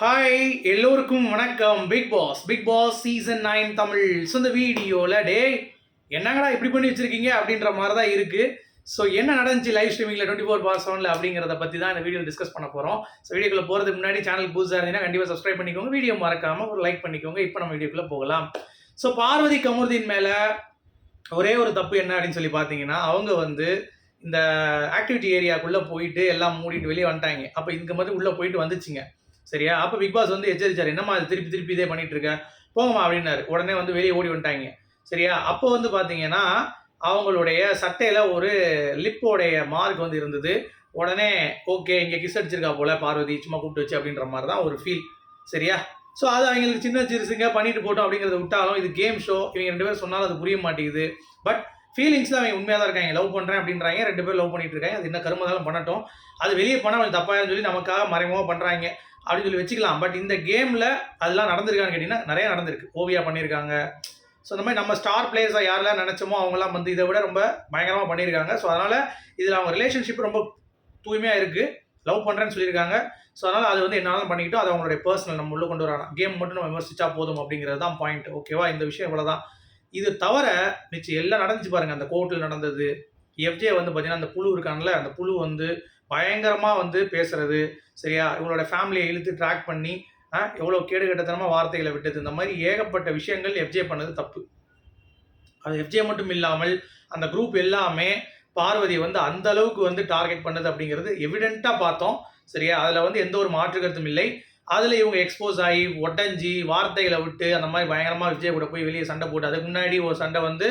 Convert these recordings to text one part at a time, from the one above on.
Hi எல்லோருக்கும் வணக்கம். Bigg Boss season 9 Tamil. So இந்த வீடியோவில் என்னங்கடா இப்படி பண்ணி வச்சுருக்கீங்க அப்படின்ற மாதிரி தான் இருக்குது. ஸோ என்ன நடந்துச்சு லைவ் ஸ்ட்ரீமிங்கில் 24/7 அப்படிங்கிறத பற்றி தான் இந்த வீடியோ டிஸ்கஸ் பண்ண போகிறோம். ஸோ வீடியோக்குள்ளே போகிறதுக்கு முன்னாடி சேனல் புதுசாக இருந்தீங்கன்னா கண்டிப்பாக சப்ஸ்கிரைப் பண்ணிக்கோங்க. வீடியோ மறக்காமல் ஒரு லைக் பண்ணிக்கோங்க. இப்போ நம்ம வீடியோக்குள்ளே போகலாம். ஸோ பார்வதி கமருதீன் மேலே ஒரே ஒரு தப்பு என்ன அப்படின்னு சொல்லி பார்த்தீங்கன்னா, அவங்க இந்த ஆக்டிவிட்டி ஏரியாக்குள்ளே போயிட்டு எல்லாம் மூடிட்டு வெளியே வந்துட்டாங்க. அப்போ இந்த மாதிரி உள்ளே போயிட்டு வந்துச்சுங்க. சரியா? அப்போ பிக் பாஸ் எச்சரிச்சார், என்னம்மா அது திருப்பி இதே பண்ணிட்டு இருக்க, போங்கம்மா அப்படின்னாரு. உடனே வெளியே ஓடி வந்துட்டாங்க. சரியா? அப்போ பார்த்தீங்கன்னா அவங்களுடைய சட்டையில் ஒரு லிப்போடைய மார்க் இருந்தது. உடனே ஓகே, இங்கே கிஸ் அடிச்சிருக்கா போல பார்வதி, சும்மா கூப்பிட்டு வச்சு அப்படின்ற மாதிரி தான் ஒரு ஃபீல். சரியா? ஸோ அது அவங்களுக்கு சின்ன சிறுசுங்க பண்ணிட்டு போட்டோம் அப்படிங்கிறத விட்டாலும் இது கேம் ஷோ. இவங்க 2 பேரும் சொன்னாலும் அது புரிய மாட்டேங்குது. பட் ஃபீலிங்ஸில் அவங்க உண்மையாக தான் இருக்காங்க. லவ் பண்ணுறேன் அப்படின்றாங்க. 2 பேரும் லவ் பண்ணிட்டு இருக்காங்க. அது என்ன கருமதாலும் பண்ணட்டும். அது வெளியே பண்ணால் அவங்க தப்பாக சொல்லி நமக்காக மறைமுகமாக பண்ணுறாங்க அப்படின்னு சொல்லி வச்சுக்கலாம். பட் இந்த கேமில் அதெல்லாம் நடந்திருக்கான்னு கேட்டிங்கன்னா நிறையா நடந்திருக்கு. ஓவியா பண்ணியிருக்காங்க. ஸோ இந்த மாதிரி நம்ம ஸ்டார் பிளேயர்ஸாக யாரெல்லாம் நினச்சோமோ அவங்களாம் இதை விட ரொம்ப பயங்கரமாக பண்ணியிருக்காங்க. ஸோ அதனால் இதில் அவங்க ரிலேஷன்ஷிப் ரொம்ப தூய்மையாக இருக்குது. லவ் பண்ணுறேன்னு சொல்லியிருக்காங்க. ஸோ அதனால் அது என்னாலும் பண்ணிக்கிட்டோம். அது அவங்களுடைய பர்சனல், நம்ம உள்ளே கொண்டு வராங்க. கேம் மட்டும் நம்ம விமர்சிச்சா போதும் அப்படிங்கிறது தான் பாயிண்ட். ஓகேவா? இந்த விஷயம் இவ்வளோ தான். இது தவிர மிச்சம் எல்லாம் நடந்துச்சு பாருங்கள். அந்த கோர்ட்டில் நடந்தது. எஃப்ஜே பார்த்தீங்கன்னா அந்த புழு இருக்காங்கல்ல, அந்த புழு பயங்கரமாக பேசுறது. சரியா? இவங்களோட ஃபேமிலியை இழுத்து ட்ராக் பண்ணி எவ்வளோ கேடு கட்டத்தனமாக வார்த்தைகளை விட்டது. இந்த மாதிரி ஏகப்பட்ட விஷயங்கள் எஃப்ஜே பண்ணது தப்பு. அது எஃப்ஜே மட்டும் இல்லாமல் அந்த குரூப் எல்லாமே பார்வதி அந்த அளவுக்கு டார்கெட் பண்ணது அப்படிங்கிறது எவிடென்ட்டாக பார்த்தோம். சரியா? அதில் எந்த ஒரு மாற்று கருத்தும் இல்லை. அதில் இவங்க எக்ஸ்போஸ் ஆகி ஒட்டஞ்சி வார்த்தைகளை விட்டு அந்த மாதிரி பயங்கரமாக விஜய் கூட போய் வெளியே சண்டை போட்டு, அதுக்கு முன்னாடி ஒரு சண்டை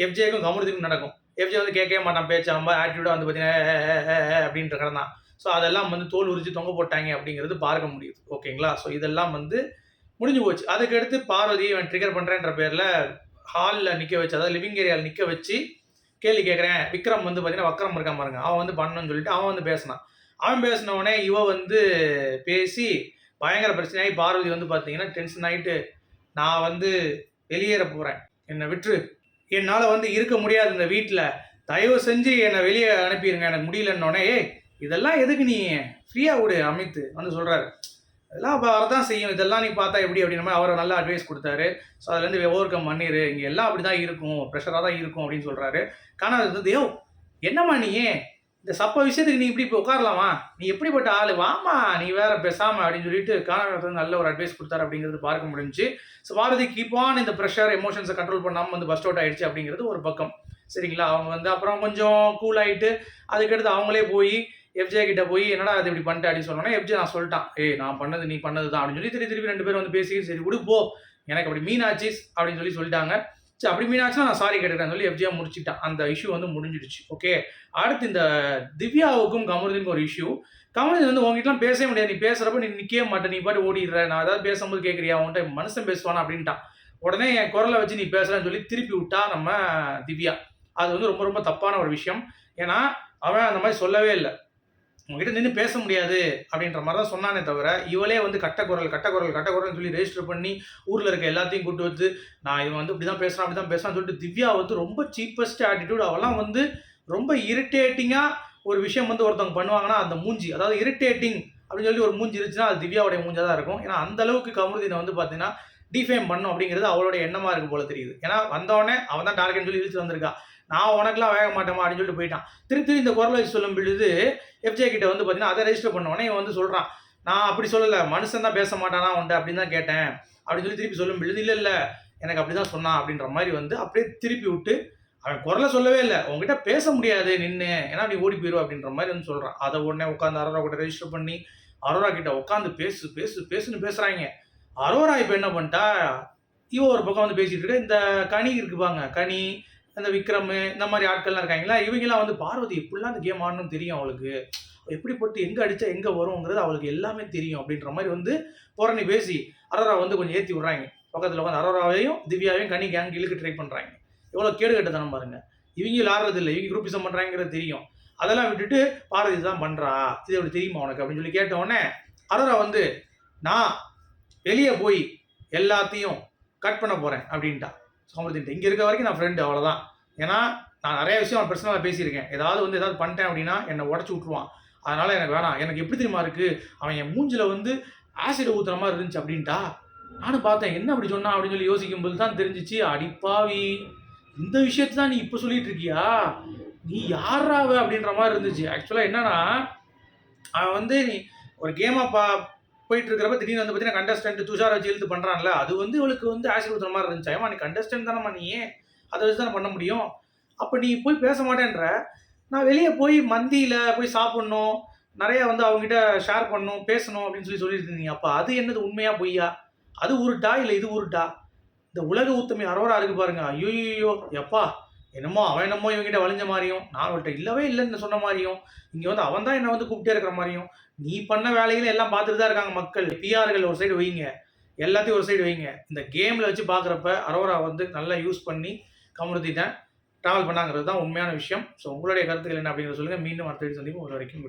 எஃப்ஜேக்கும் கமருதீனுக்கும் நடக்கும். எஃப்ஜே கேட்கவே மாட்டான், பேச்சாம ஆட்டிடியூடாக பார்த்தீங்கன்னா அப்படின்ற கடந்தான். ஸோ அதெல்லாம் தோல் உரிச்சு தொங்க போட்டாங்க அப்படிங்கிறது பார்க்க முடியுது. ஓகேங்களா? ஸோ இதெல்லாம் முடிஞ்சு போச்சு. அதுக்கடுத்து பார்வதி இவன் ட்ரிகர் பண்ணுறேன்ற பேரில் ஹாலில் நிற்க வச்சு, அதாவது லிவிங் ஏரியாவில் நிற்க வச்சு கேள்வி கேட்குறேன். விக்ரம் பார்த்தீங்கன்னா வக்ரம் இருக்கான் பாருங்க, அவன் பண்ணணும்னு சொல்லிட்டு அவன் பேசினான். அவன் பேசினவுடனே இவன் பேசி பயங்கர பிரச்சனையாகி பார்வதி பார்த்தீங்கன்னா டென்ஷன் ஆகிட்டு, நான் வெளியேற போகிறேன், என்னை விட்டுரு, என்னால் இருக்க முடியாது இந்த வீட்டில், தயவு செஞ்சு என்னை வெளியே அனுப்பிடுங்க, எனக்கு முடியலன்னொடனே, இதெல்லாம் எதுக்கு நீ ஃப்ரீயாக விடு அமித் சொல்கிறாரு. இதெல்லாம் அப்போ வரதான் செய்யும், இதெல்லாம் நீ பார்த்தா எப்படி அப்படின்ற மாதிரி அவரை நல்லா அட்வைஸ் கொடுத்தாரு. ஸோ அதுலேருந்து ஓவர் கம் பண்ணிடு, இங்கே எல்லாம் அப்படி தான் இருக்கும், ப்ரெஷராக தான் இருக்கும் அப்படின்னு சொல்கிறாரு. காணாது தேவ், என்னம்மா நீ இந்த சப்ப விஷயத்துக்கு நீ இப்படி உட்காரலாமா, நீ எப்படிப்பட்ட ஆள், வாமா நீ வேற பேசாமல் அப்படின்னு சொல்லிட்டு காணாது நல்ல ஒரு அட்வைஸ் கொடுத்தாரு அப்படிங்கிறது பார்க்க முடிஞ்சு. ஸோ பாரதி கீப்பான் இந்த ப்ரெஷர் எமோஷன்ஸை கண்ட்ரோல் பண்ணாமல் பஸ்ட் அவுட் ஆகிடுச்சு அப்படிங்கிறது ஒரு பக்கம். சரிங்களா? அவங்க அப்புறம் கொஞ்சம் கூல் ஆகிட்டு அதுக்கடுத்து அவங்களே போய் எஃப்ஜே கிட்ட போய் என்னடா அது இப்படி பண்ணிட்டு அப்படின்னு சொன்னோன்னா, எஃப்ஜே நான் சொல்லிட்டான், நான் பண்ணது நீ பண்ணது தான் அப்படின்னு சொல்லி திருப்பி 2 பேரும் பேசி, சரி விடு போ, எனக்கு அப்படி மீனாச்சு அப்படின்னு சொல்லிட்டாங்க. சரி அப்படி மீனாச்சுன்னா நான் சாரி கேட்டுக்கிறேன்னு சொல்லி எஃப்ஜே முடிச்சுட்டான். அந்த இஷ்யூ முடிஞ்சிடுச்சு. ஓகே. அடுத்து இந்த திவ்யாவுக்கும் கமருதீனுக்கும் ஒரு இஷ்யூ. கமருதீன் உங்ககிட்டலாம் பேசவே முடியாது, நீ பேசுகிறப்ப நீ நிற்கவே மாட்டேன், நீ பாட்டு ஓடிடுற, நான் ஏதாவது பேசும்போது கேட்குறியா, அவன்கிட்ட மனுஷன் பேசுவானா அப்படின்ட்டான். உடனே என் குரலை வச்சு நீ பேசலன்னு சொல்லி திருப்பி விட்டா நம்ம திவ்யா. அது ரொம்ப ரொம்ப தப்பான ஒரு விஷயம். ஏன்னா அவன் அந்த மாதிரி சொல்லவே இல்லை. உங்ககிட்ட நின்று பேச முடியாது அப்படின்ற மாதிரி தான் சொன்னானே தவிர, இவளே கட்டக்குரல் சொல்லி ரெஜிஸ்டர் பண்ணி ஊரில் இருக்க எல்லாத்தையும் கூட்டு வச்சு, நான் இவன் இப்படி தான் பேசுகிறான் அப்படி தான் பேசுகிறான்னு சொல்லிட்டு திவ்யா ரொம்ப சீப்பஸ்ட் ஆட்டிடியூட். அவெல்லாம் ரொம்ப இரிட்டேட்டிங்காக ஒரு விஷயம் ஒருத்தவங்க பண்ணுவாங்கன்னா அந்த மூஞ்சி, அதாவது இரிட்டேட்டிங் அப்படின்னு சொல்லி ஒரு மூஞ்சி இருந்துச்சுன்னா அது திவ்யாவுடைய மூஞ்சாக தான் இருக்கும். ஏன்னா அந்த அளவுக்கு கமருதீனை பார்த்தீங்கன்னா டிஃபேம் பண்ணும் அப்படிங்கிறது அவளுடைய எண்ணமாக இருக்கும் போல தெரியுது. ஏன்னா வந்தவொடனே அவன் தான் டார்கெட் சொல்லி இழுத்து வந்திருக்கா, நான் உனக்குலாம் வேக மாட்டேமா அப்படின்னு சொல்லிட்டு போயிட்டான். திருப்பி இந்த குரலை வச்சு சொல்லும் பொழுது எஃப்ஜே கிட்ட பார்த்தீங்கன்னா அதை ரெஜிஸ்டர் பண்ணவொடனே இவன் சொல்கிறான், நான் அப்படி சொல்லலை, மனுஷன் தான் பேச மாட்டானா உன்ட்டு அப்படின்னு தான் கேட்டேன் அப்படின்னு சொல்லி திருப்பி சொல்லும் பொழுது, இல்லை எனக்கு அப்படி தான் சொன்னான் அப்படின்ற மாதிரி அப்படியே திருப்பி விட்டு, அவன் குரலை சொல்லவே இல்லை, உங்ககிட்ட பேச முடியாது நின்று, ஏன்னா நீ ஓடி போயிடுவா அப்படின்ற மாதிரி சொல்கிறான். அதை உடனே உட்காந்து அரோரா கிட்ட ரெஜிஸ்டர் பண்ணி அரோரா கிட்ட உட்காந்து பேசுன்னு பேசுகிறாங்க. அரோரா இப்போ என்ன பண்ணிட்டா, இவ ஒரு பக்கம் பேசிகிட்டு இருக்க, இந்த கனி இருக்குப்பாங்க, கனி அந்த விக்ரம் இந்த மாதிரி ஆட்கள்லாம் இருக்காங்களா, இவங்கெல்லாம் பார்வதி எப்படிலாம் அந்த கேம் ஆடணும்னு தெரியும் அவளுக்கு, எப்படிப்பட்டு எங்கே அடித்தா எங்கே வருங்கிறது அவளுக்கு எல்லாமே தெரியும் அப்படின்ற மாதிரி புறணி பேசி அரோரா கொஞ்சம் ஏற்றி விட்றாங்க. பக்கத்தில் உட்காந்து அரோராவையும் திவ்யாவையும் கனி கேங் இழுக்க ட்ரை பண்ணுறாங்க. எவ்வளோ கேடு கட்டத்தனம் பாருங்க. இவங்க ஆடுறது இல்லை, இவங்க குரூப்பிசம் பண்ணுறாங்கிறது தெரியும். அதெல்லாம் விட்டுட்டு பார்வதி தான் பண்ணுறா, இது எப்படி தெரியுமா உனக்கு அப்படின்னு சொல்லி கேட்டவுடனே அரோரா நான் வெளியே போய் எல்லாத்தையும் கட் பண்ண போகிறேன் அப்படின்ட்டா. கமருதீன் இங்கே இருக்க வரைக்கும் நான் ஃப்ரெண்டு, அவ்வளோதான். ஏன்னா நான் நிறைய விஷயம் அவன் பர்சனலாக பேசியிருக்கேன். ஏதாவது பண்ணிட்டேன் அப்படின்னா என்னை உடச்சி விட்ருவான். அதனால் எனக்கு வேணாம். எனக்கு எப்படி தெரியுமா இருக்குது, அவன் என் மூஞ்சில் ஆசிட் ஊத்துற மாதிரி இருந்துச்சு அப்படின்ட்டா. நானும் பார்த்தேன். என்ன அப்படி சொன்னா அப்படின்னு சொல்லி யோசிக்கும்போது தான் தெரிஞ்சுச்சு, அடிப்பாவி! இந்த விஷயத்த தான் நீ இப்ப சொல்லிட்டு இருக்கியா? நீ யார்றா அவ? அப்படின்ற மாரி இருந்துச்சு. ஆக்சுவலா என்னன்னா, அவன் வந்து நீ ஒரு கேமா போயிட்டு இருக்கிறப்ப திடீர்னு வந்து பார்த்தீங்கன்னா, கண்டஸ்டன்ட் துஷார வச்சு இழுத்து பண்றான்ல, அது வந்து இவளுக்கு வந்து ஆசிட் ஊத்துற மாரி இருந்துச்சு. ஏம்மா நீ கண்டஸ்டன்ட் தானம்மா நீ. அத வச்சு தானே பண்ண முடியும். அப்ப நீ போய் பேச மாட்டேன்ற. நான் வெளிய போய் மந்தியில போய் சாப்பிடணும். நெறைய வந்து அவங்ககிட்ட ஷேர் பண்ணணும், பேசணும் அப்படின்னு சொல்லி சொல்லிட்டு இருந்தீங்க. அப்ப அது என்னது உண்மையா? பொய்யா? அது உருட்டா? இல்ல இது உருட்டா? இந்த உலக உத்தமி அரோரா இருக்கு பாருங்க. ஐய்யய்யோ! எப்பா! என்னமோ அவன் என்னமோ இவன்கிட்ட வழிஞ்ச மாரியும், நான் அவள்ட்ட இல்லவே இல்லன்னு சொன்ன மாரியும், இங்க வந்து அவன் தான் என்ன வந்து கூப்பிட்டே இருக்கிற மாரியும், நீ பண்ண வேலைகள எல்லாம் பார்த்துட்டு தான் இருக்காங்க மக்கள். பிஆர்கள் ஒரு சைடு வைங்க. எல்லாத்தையும் ஒரு சைடு வைங்க. இந்த கேம்ல வச்சு பார்க்குறப்ப அரோரா வந்து நல்லா யூஸ் பண்ணி கமருதீன டிராவல் பண்ணாங்கிறது தான் உண்மையான விஷயம். ஸோ உங்களுடைய கருத்துக்கள் என்ன அப்படிங்கிறத சொல்லுங்க. மீண்டும் அடுத்த வீடியோ சந்திப்போம். அது வரைக்கும்